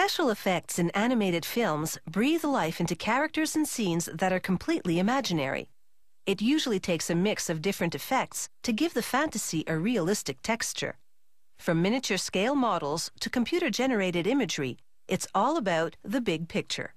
Special effects in animated films breathe life into characters and scenes that are completely imaginary. It usually takes a mix of different effects to give the fantasy a realistic texture. From miniature scale models to computer-generated imagery, it's all about the big picture.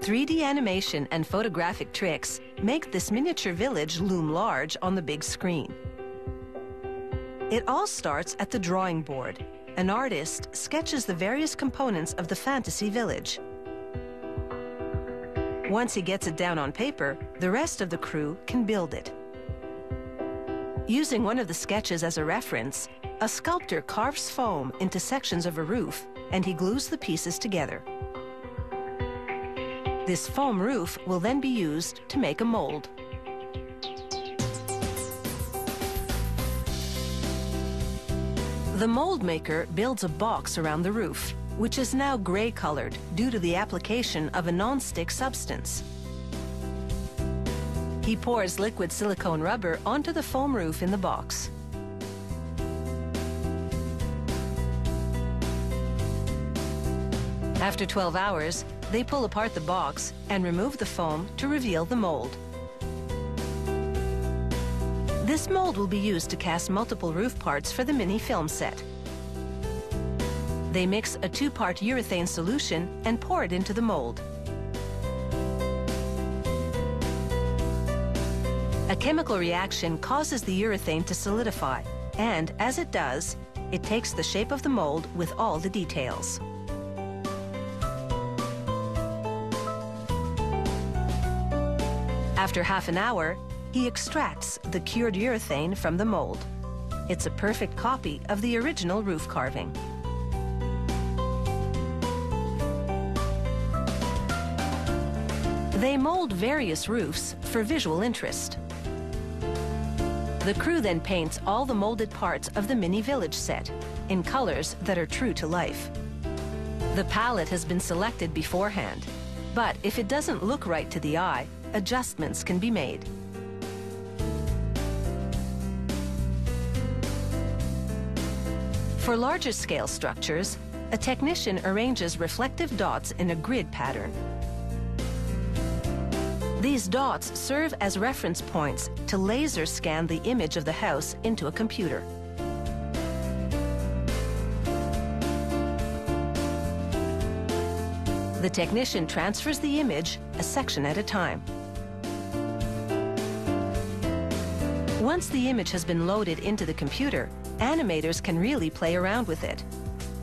"3D animation and photographic tricks make this miniature village loom large on the big screen. It all starts at the drawing board. An artist sketches the various components of the fantasy village. Once he gets it down on paper, the rest of the crew can build it. Using one of the sketches as a reference, a sculptor carves foam into sections of a roof, and he glues the pieces together. This foam roof will then be used to make a mold. The mold maker builds a box around the roof, which is now gray-colored due to the application of a non-stick substance. He pours liquid silicone rubber onto the foam roof in the box. After 12 hours, they pull apart the box and remove the foam to reveal the mold. This mold will be used to cast multiple roof parts for the mini film set. They mix a 2-part urethane solution and pour it into the mold. A chemical reaction causes the urethane to solidify, and as it does, it takes the shape of the mold with all the details. After half an hour, he extracts the cured urethane from the mold. It's a perfect copy of the original roof carving. They mold various roofs for visual interest. The crew then paints all the molded parts of the mini village set in colors that are true to life. The palette has been selected beforehand, but if it doesn't look right to the eye, adjustments can be made. For larger scale structures, a technician arranges reflective dots in a grid pattern. These dots serve as reference points to laser scan the image of the house into a computer. The technician transfers the image a section at a time. Once the image has been loaded into the computer, animators can really play around with it.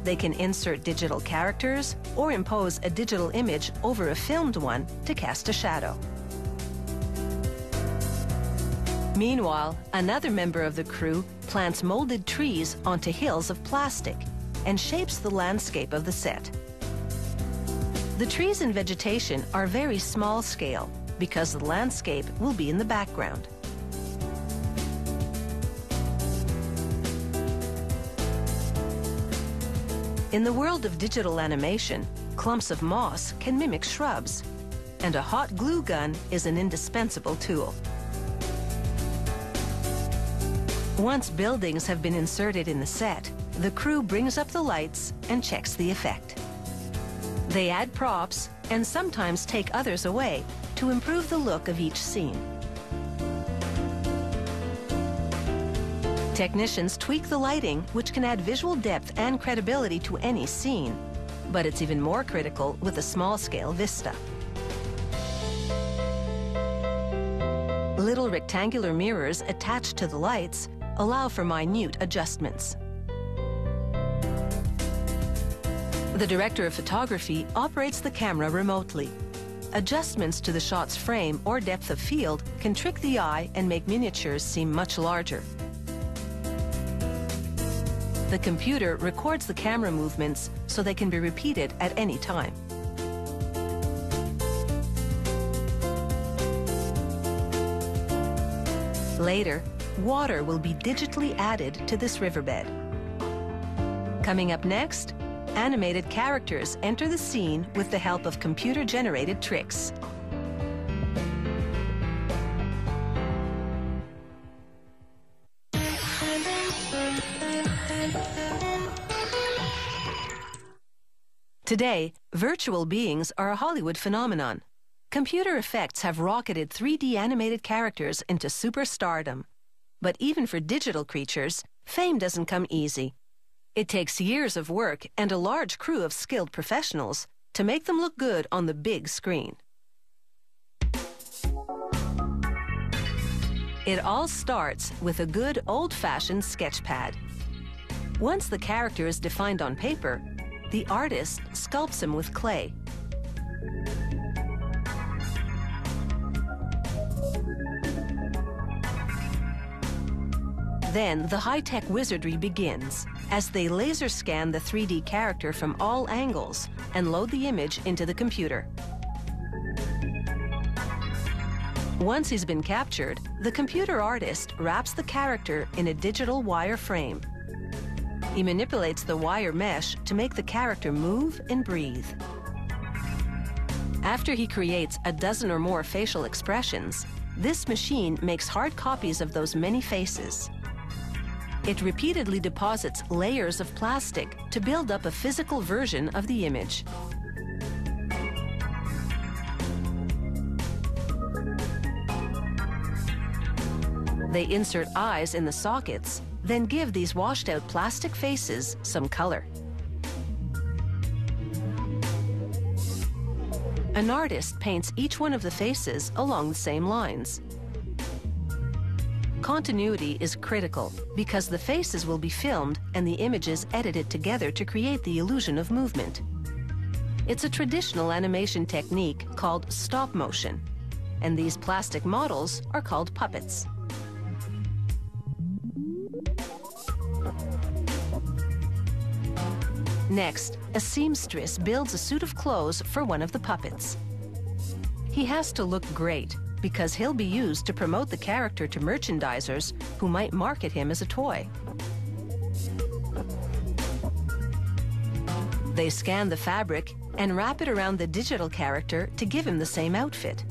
They can insert digital characters or impose a digital image over a filmed one to cast a shadow. Meanwhile, another member of the crew plants molded trees onto hills of plastic and shapes the landscape of the set. The trees and vegetation are very small scale because the landscape will be in the background. In the world of digital animation, clumps of moss can mimic shrubs, and a hot glue gun is an indispensable tool. Once buildings have been inserted in the set, the crew brings up the lights and checks the effect. They add props and sometimes take others away to improve the look of each scene. Technicians tweak the lighting, which can add visual depth and credibility to any scene, but it's even more critical with a small-scale vista. Little rectangular mirrors attached to the lights allow for minute adjustments. The director of photography operates the camera remotely. Adjustments to the shot's frame or depth of field can trick the eye and make miniatures seem much larger. The computer records the camera movements so they can be repeated at any time. Later, water will be digitally added to this riverbed. Coming up next, animated characters enter the scene with the help of computer-generated tricks. Today, virtual beings are a Hollywood phenomenon. Computer effects have rocketed 3D animated characters into superstardom. But even for digital creatures, fame doesn't come easy. It takes years of work and a large crew of skilled professionals to make them look good on the big screen. It all starts with a good old-fashioned sketch pad. Once the character is defined on paper, the artist sculpts him with clay. Then the high-tech wizardry begins as they laser scan the 3D character from all angles and load the image into the computer. Once he's been captured, the computer artist wraps the character in a digital wire frame. He manipulates the wire mesh to make the character move and breathe. After he creates a dozen or more facial expressions, this machine makes hard copies of those many faces. It repeatedly deposits layers of plastic to build up a physical version of the image. They insert eyes in the sockets, then give these washed-out plastic faces some color. An artist paints each one of the faces along the same lines. Continuity is critical because the faces will be filmed and the images edited together to create the illusion of movement. It's a traditional animation technique called stop motion, and these plastic models are called puppets. Next, a seamstress builds a suit of clothes for one of the puppets. He has to look great, because he'll be used to promote the character to merchandisers who might market him as a toy. They scan the fabric and wrap it around the digital character to give him the same outfit.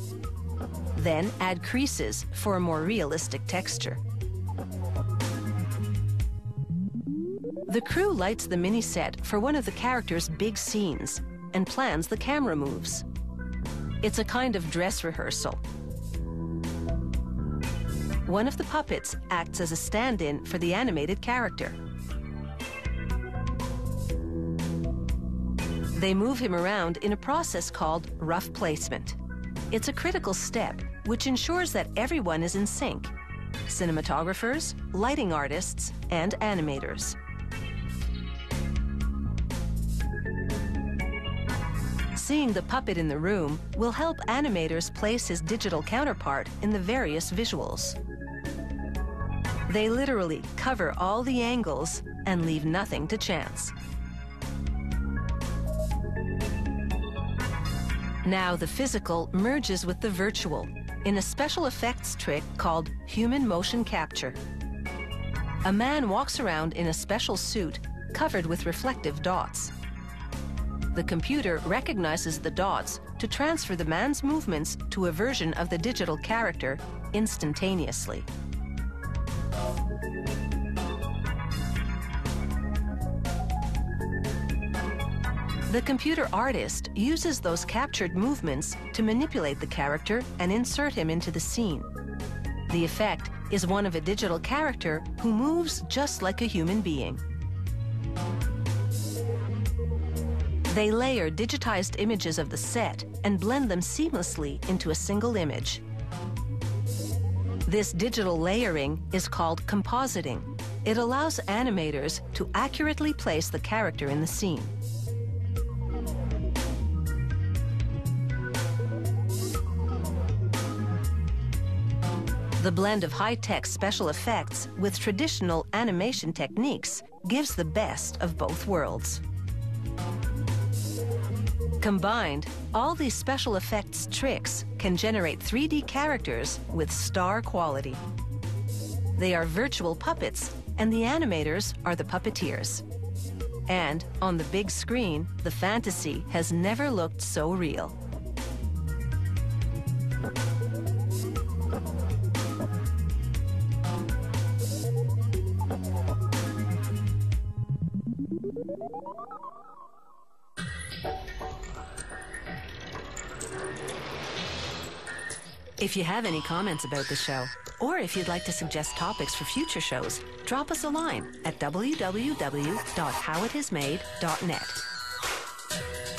Then add creases for a more realistic texture. The crew lights the mini set for one of the character's big scenes and plans the camera moves. It's a kind of dress rehearsal. One of the puppets acts as a stand-in for the animated character. They move him around in a process called rough placement. It's a critical step which ensures that everyone is in sync: cinematographers, lighting artists, and animators. Seeing the puppet in the room will help animators place his digital counterpart in the various visuals. They literally cover all the angles and leave nothing to chance. Now the physical merges with the virtual in a special effects trick called human motion capture. A man walks around in a special suit covered with reflective dots. The computer recognizes the dots to transfer the man's movements to a version of the digital character instantaneously. The computer artist uses those captured movements to manipulate the character and insert him into the scene. The effect is one of a digital character who moves just like a human being. They layer digitized images of the set and blend them seamlessly into a single image. This digital layering is called compositing. It allows animators to accurately place the character in the scene. The blend of high-tech special effects with traditional animation techniques gives the best of both worlds. Combined, all these special effects tricks can generate 3D characters with star quality. They are virtual puppets, and the animators are the puppeteers. And on the big screen, the fantasy has never looked so real. If you have any comments about the show, or if you'd like to suggest topics for future shows, drop us a line at www.howitismade.net.